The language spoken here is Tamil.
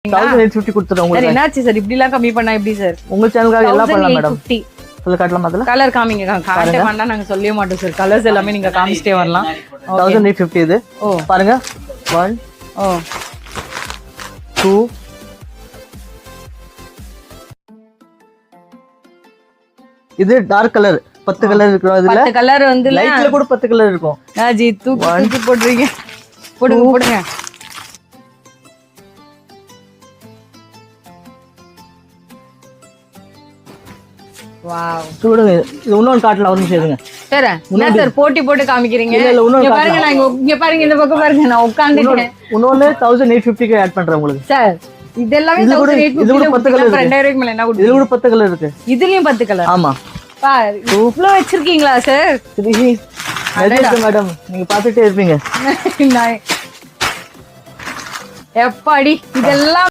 1850 கொடுத்துறேன் சார் உங்களுக்கு. என்னாச்சு சார் இப்படி எல்லாம் கம்மி பண்ணா எப்படி சார்? உங்க சேனலுக்காக எல்லாம் பண்ணலாம் மேடம். 1850 சொல்ல காட்டலாம் அதுல. கலர் காமிங்க. காட்ட வேண்டாம் நாங்க சொல்லவே மாட்டோம் சார். கலர்ஸ் எல்லாமே நீங்க காமிச்சிட்டே வரலாம். 1850 இது. ஓ பாருங்க 1 ஓ 2 இது டார்க் கலர் 10 கலர் இருக்கும் இதுல. 10 கலர் வந்து லைட்ல கூட 10 கலர் இருக்கும். நாஜி தூக்கி போடுறீங்க. போடுங்க. வாவ் சூடுங்க. இது இன்னொன்னு காட்டலாம் ஒரு நிமிஷம் இருங்க. சார் என்ன சார் போட்டி போட்டு காமிக்கிறீங்க? இல்ல, இன்னொரு இங்க பாருங்க நான் இங்க பாருங்க இந்த பக்கம் பாருங்க நான் உட்கார்ந்துட்டேன். இன்னொன்னு 1850 க்கு ஆட் பண்றேன் உங்களுக்கு. சார் இதெல்லாமே இது கூட 10 கலர் இருக்கு. 2000 ரூபாய்க்கு மேல என்ன இது கொடுத்தீங்க? கூட 10 கலர் இருக்கு. இதுலயும் 10 கலர். ஆமா. பார் இவ்ளோ வச்சிருக்கீங்களா சார்? மேடம் நீங்க பாத்துட்டே இருப்பீங்க. எப்பாடி இதெல்லாம்